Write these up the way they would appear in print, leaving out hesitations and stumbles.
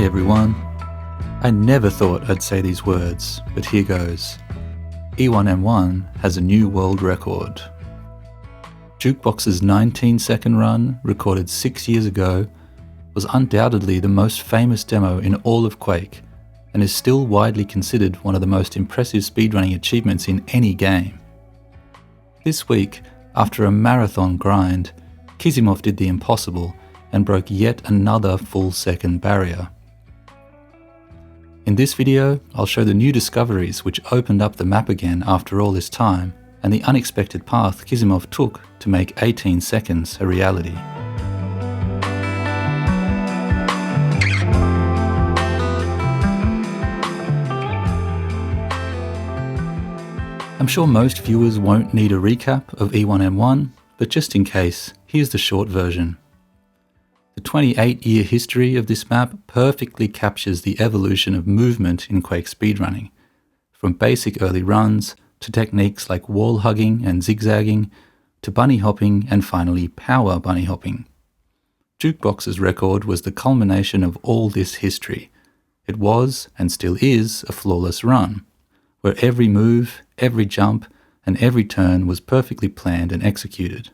everyone. I never thought I'd say these words, but here goes. E1M1 has a new world record. Jukebox's 19-second run, recorded 6 years ago, was undoubtedly the most famous demo in all of Quake, and is still widely considered one of the most impressive speedrunning achievements in any game. This week, after a marathon grind, Kisimov did the impossible and broke yet another full second barrier. In this video, I'll show the new discoveries which opened up the map again after all this time, and the unexpected path Kisimov took to make 18 seconds a reality. I'm sure most viewers won't need a recap of E1M1, but just in case, here's the short version. The 28-year history of this map perfectly captures the evolution of movement in Quake speedrunning, from basic early runs to techniques like wall hugging and zigzagging, to bunny hopping and finally power bunny hopping. Jukebox's record was the culmination of all this history. It was, and still is, a flawless run, where every move, every jump, and every turn was perfectly planned and executed.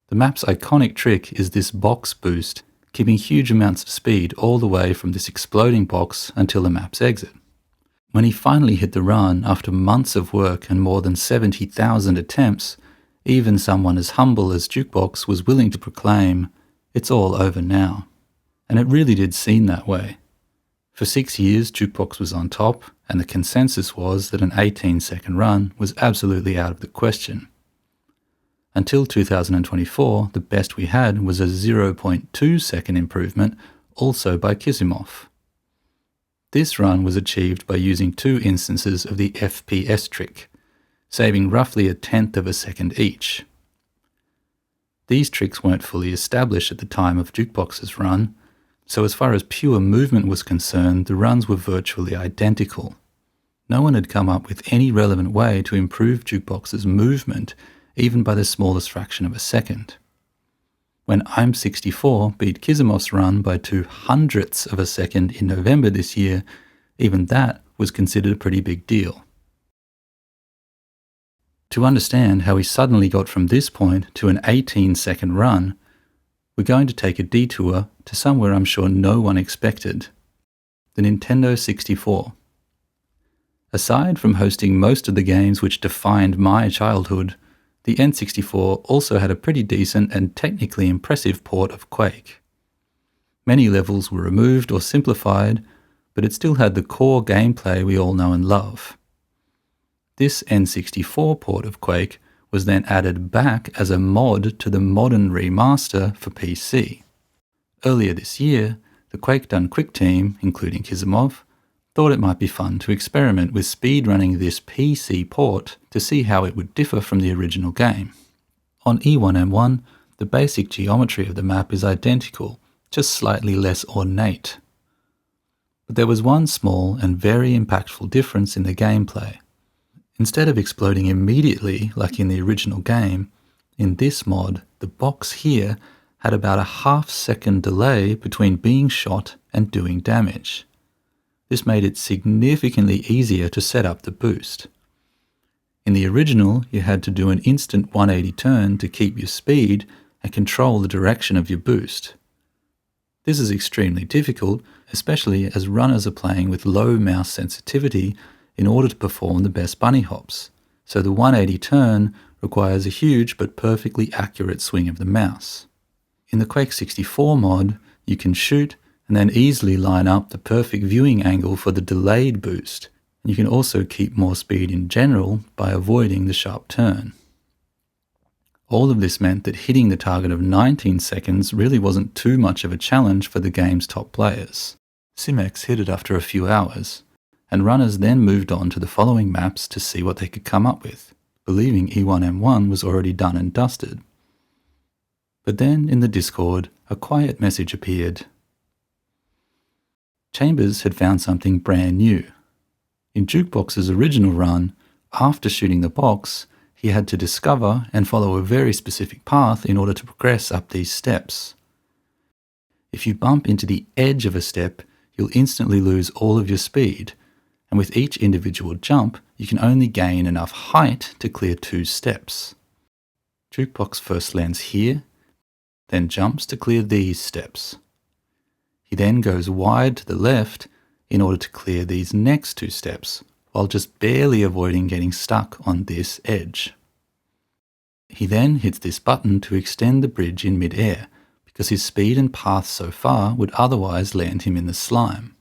The map's iconic trick is this box boost, keeping huge amounts of speed all the way from this exploding box until the map's exit. When he finally hit the run after months of work and more than 70,000 attempts, even someone as humble as Jukebox was willing to proclaim, "It's all over now." And it really did seem that way. For 6 years, Jukebox was on top, and the consensus was that an 18-second run was absolutely out of the question. Until 2024, the best we had was a 0.2-second improvement, also by Kisimov. This run was achieved by using 2 instances of the FPS trick, saving roughly 1/10 of a second each. These tricks weren't fully established at the time of Jukebox's run, so as far as pure movement was concerned, the runs were virtually identical. No one had come up with any relevant way to improve Jukebox's movement, even by the smallest fraction of a second. When I'm 64 beat Kisimov's run by 0.02 of a second in November this year, even that was considered a pretty big deal. To understand how we suddenly got from this point to an 18-second run, we're going to take a detour to somewhere I'm sure no one expected: the Nintendo 64. Aside from hosting most of the games which defined my childhood, the N64 also had a pretty decent and technically impressive port of Quake. Many levels were removed or simplified, but it still had the core gameplay we all know and love. This N64 port of Quake was then added back as a mod to the modern remaster for PC. Earlier this year, the Quake Done Quick team, including Kisimov, thought it might be fun to experiment with speedrunning this PC port to see how it would differ from the original game. On E1M1, the basic geometry of the map is identical, just slightly less ornate. But there was one small and very impactful difference in the gameplay. Instead of exploding immediately like in the original game, in this mod, the box here had about a half-second delay between being shot and doing damage. This made it significantly easier to set up the boost. In the original, you had to do an instant 180 turn to keep your speed and control the direction of your boost. This is extremely difficult, especially as runners are playing with low mouse sensitivity in order to perform the best bunny hops, so the 180 turn requires a huge but perfectly accurate swing of the mouse. In the Quake 64 mod, you can shoot and then easily line up the perfect viewing angle for the delayed boost. You can also keep more speed in general by avoiding the sharp turn. All of this meant that hitting the target of 19 seconds really wasn't too much of a challenge for the game's top players. Simex hit it after a few hours, and runners then moved on to the following maps to see what they could come up with, believing E1M1 was already done and dusted. But then in the Discord, a quiet message appeared. Chambers had found something brand new. In Jukebox's original run, after shooting the box, he had to discover and follow a very specific path in order to progress up these steps. If you bump into the edge of a step, you'll instantly lose all of your speed, and with each individual jump, you can only gain enough height to clear 2 steps. Jukebox first lands here, then jumps to clear these steps. He then goes wide to the left in order to clear these next 2 steps, while just barely avoiding getting stuck on this edge. He then hits this button to extend the bridge in mid-air, because his speed and path so far would otherwise land him in the slime.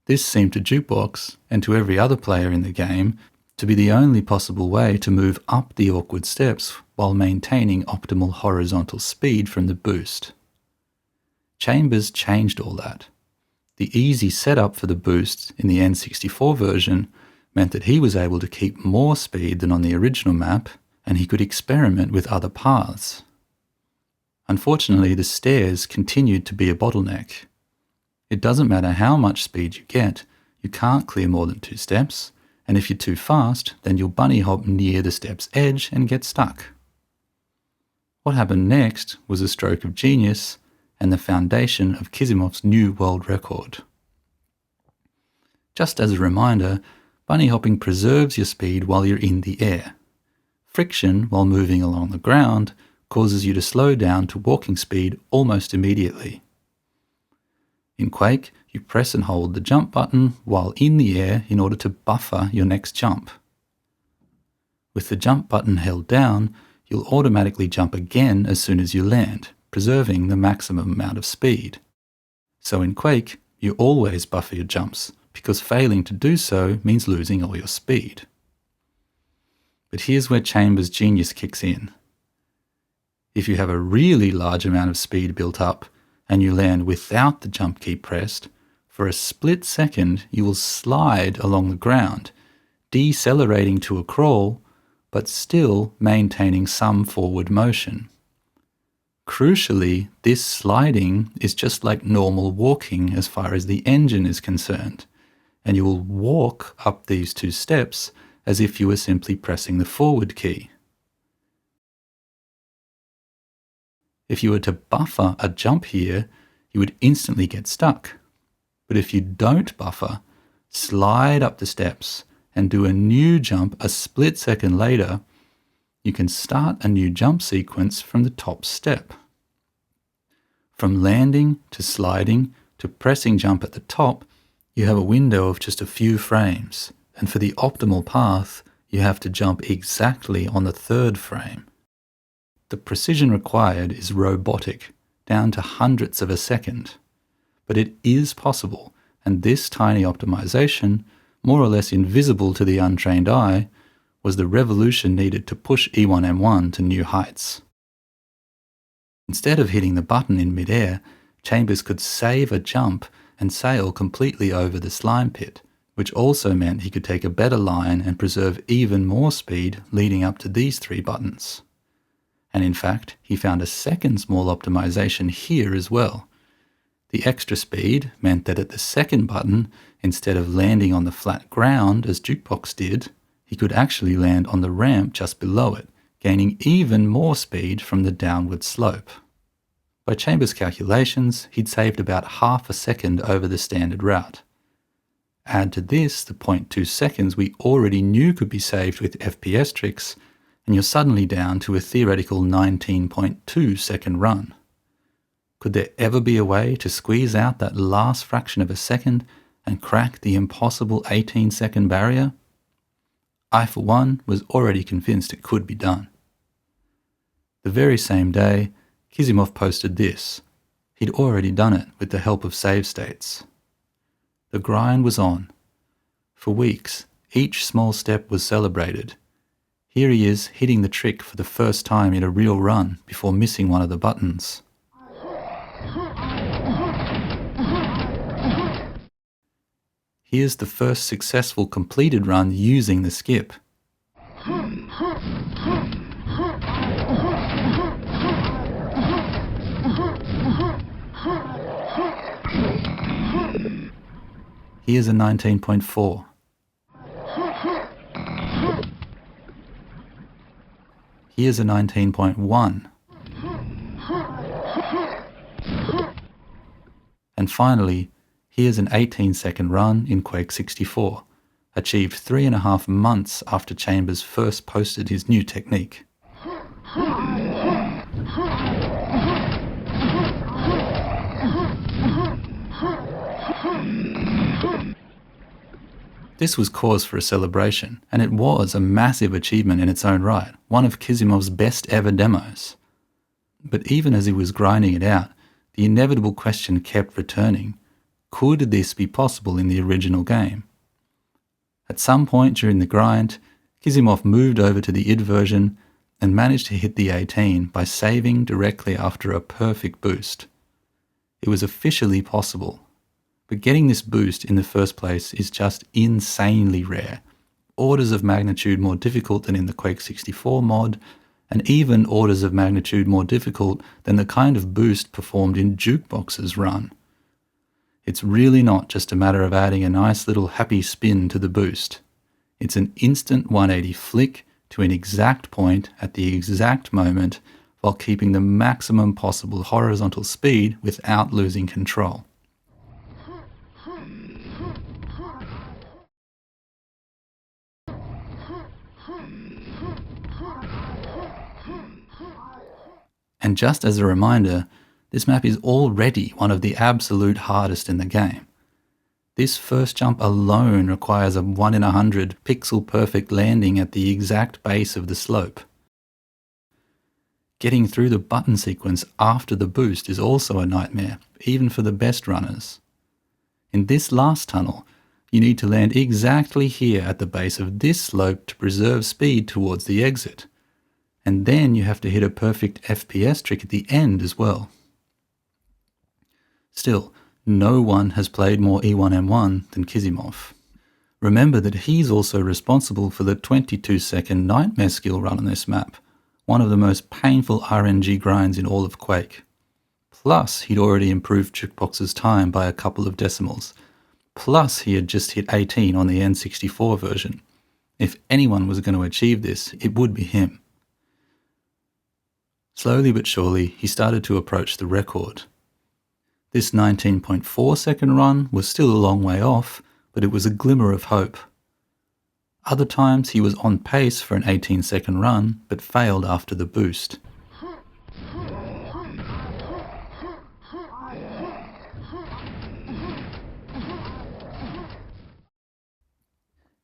This seemed to Jukebox, and to every other player in the game, to be the only possible way to move up the awkward steps while maintaining optimal horizontal speed from the boost. Chambers changed all that. The easy setup for the boost in the N64 version meant that he was able to keep more speed than on the original map, and he could experiment with other paths. Unfortunately, the stairs continued to be a bottleneck. It doesn't matter how much speed you get, you can't clear more than 2 steps, and if you're too fast, then you'll bunny hop near the step's edge and get stuck. What happened next was a stroke of genius and the foundation of Kisimov's new world record. Just as a reminder, bunny hopping preserves your speed while you're in the air. Friction while moving along the ground causes you to slow down to walking speed almost immediately. In Quake, you press and hold the jump button while in the air in order to buffer your next jump. With the jump button held down, you'll automatically jump again as soon as you land, preserving the maximum amount of speed. So in Quake, you always buffer your jumps, because failing to do so means losing all your speed. But here's where Chambers' genius kicks in. If you have a really large amount of speed built up, and you land without the jump key pressed, for a split second you will slide along the ground, decelerating to a crawl, but still maintaining some forward motion. Crucially, this sliding is just like normal walking as far as the engine is concerned, and you will walk up these 2 steps as if you were simply pressing the forward key. If you were to buffer a jump here, you would instantly get stuck. But if you don't buffer, slide up the steps, and do a new jump a split second later, you can start a new jump sequence from the top step. From landing to sliding to pressing jump at the top, you have a window of just a few frames, and for the optimal path, you have to jump exactly on the 3rd frame. The precision required is robotic, down to hundredths of a second. But it is possible, and this tiny optimization, more or less invisible to the untrained eye, was the revolution needed to push E1M1 to new heights. Instead of hitting the button in mid-air, Chambers could save a jump and sail completely over the slime pit, which also meant he could take a better line and preserve even more speed leading up to these 3 buttons. And in fact, he found a second small optimization here as well. The extra speed meant that at the 2nd button, instead of landing on the flat ground as Jukebox did, he could actually land on the ramp just below it, gaining even more speed from the downward slope. By Chambers' calculations, he'd saved about half a second over the standard route. Add to this the 0.2 seconds we already knew could be saved with FPS tricks, and you're suddenly down to a theoretical 19.2 second run. Could there ever be a way to squeeze out that last fraction of a second and crack the impossible 18-second barrier? I, for one, was already convinced it could be done. The very same day, Kisimov posted this. He'd already done it with the help of save states. The grind was on. For weeks, each small step was celebrated. Here he is hitting the trick for the first time in a real run before missing one of the buttons. Here's the first successful completed run using the skip. Here's a 19.4. Here's a 19.1. And finally, here's an 18-second run in Quake 64, achieved 3.5 months after Chambers first posted his new technique. This was cause for a celebration, and it was a massive achievement in its own right, one of Kisimov's best ever demos. But even as he was grinding it out, the inevitable question kept returning: could this be possible in the original game? At some point during the grind, Kisimov moved over to the id version and managed to hit the 18 by saving directly after a perfect boost. It was officially possible. But getting this boost in the first place is just insanely rare, orders of magnitude more difficult than in the Quake 64 mod, and even orders of magnitude more difficult than the kind of boost performed in Jukebox's run. It's really not just a matter of adding a nice little happy spin to the boost. It's an instant 180 flick to an exact point at the exact moment while keeping the maximum possible horizontal speed without losing control. And just as a reminder, this map is already one of the absolute hardest in the game. This first jump alone requires a 1 in 100 pixel perfect landing at the exact base of the slope. Getting through the button sequence after the boost is also a nightmare, even for the best runners. In this last tunnel, you need to land exactly here at the base of this slope to preserve speed towards the exit. And then you have to hit a perfect FPS trick at the end as well. Still, no one has played more E1M1 than Kisimov. Remember that he's also responsible for the 22-second nightmare skill run on this map, one of the most painful RNG grinds in all of Quake. Plus, he'd already improved Jukebox's time by a couple of decimals. Plus, he had just hit 18 on the N64 version. If anyone was going to achieve this, it would be him. Slowly but surely, he started to approach the record. This 19.4 second run was still a long way off, but it was a glimmer of hope. Other times he was on pace for an 18-second run, but failed after the boost.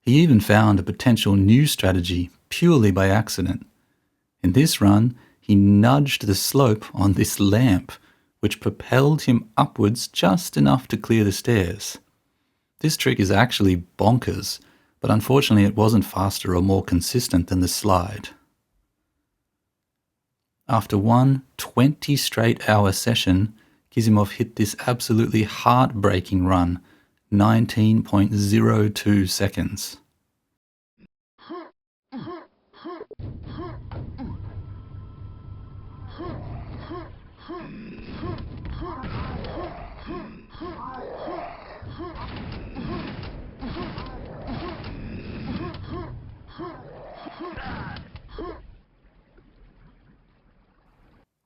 He even found a potential new strategy purely by accident. In this run, he nudged the slope on this lamp, which propelled him upwards just enough to clear the stairs. This trick is actually bonkers, but unfortunately it wasn't faster or more consistent than the slide. After one 20 straight hour session, Kisimov hit this absolutely heartbreaking run, 19.02 seconds.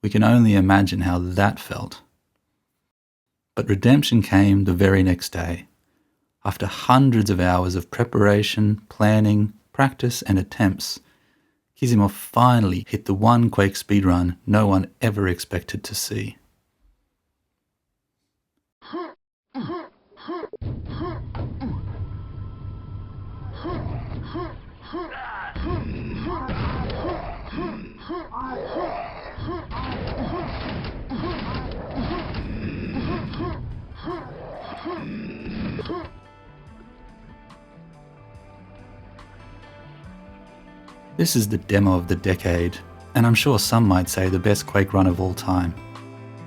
We can only imagine how that felt. But redemption came the very next day. After hundreds of hours of preparation, planning, practice and attempts, Kisimov finally hit the one Quake speedrun no one ever expected to see. This is the demo of the decade, and I'm sure some might say the best Quake run of all time.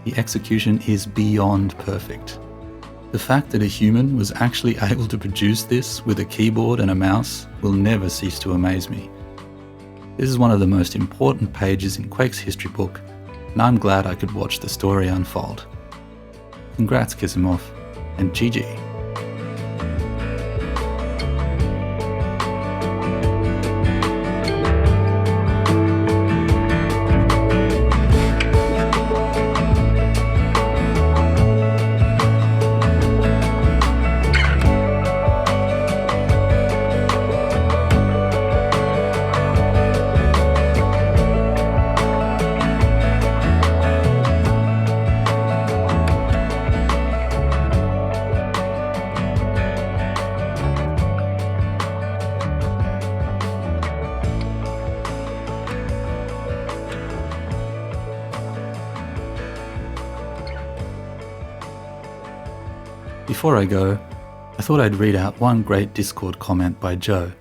The execution is beyond perfect. The fact that a human was actually able to produce this with a keyboard and a mouse will never cease to amaze me. This is one of the most important pages in Quake's history book, and I'm glad I could watch the story unfold. Congrats Kisimov, and GG. Before I go, I thought I'd read out one great Discord comment by Joe,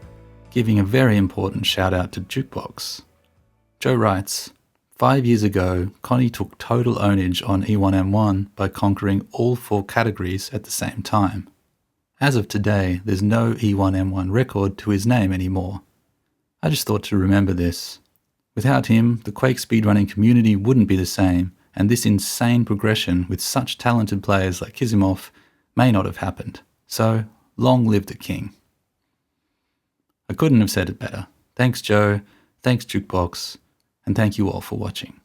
giving a very important shout out to Jukebox. Joe writes, 5 years ago, Connie took total ownage on E1M1 by conquering all 4 categories at the same time. As of today, there's no E1M1 record to his name anymore. I just thought to remember this. Without him, the Quake speedrunning community wouldn't be the same, and this insane progression with such talented players like Kisimov may not have happened. So, long live the king. I couldn't have said it better. Thanks Joe, thanks Jukebox, and thank you all for watching.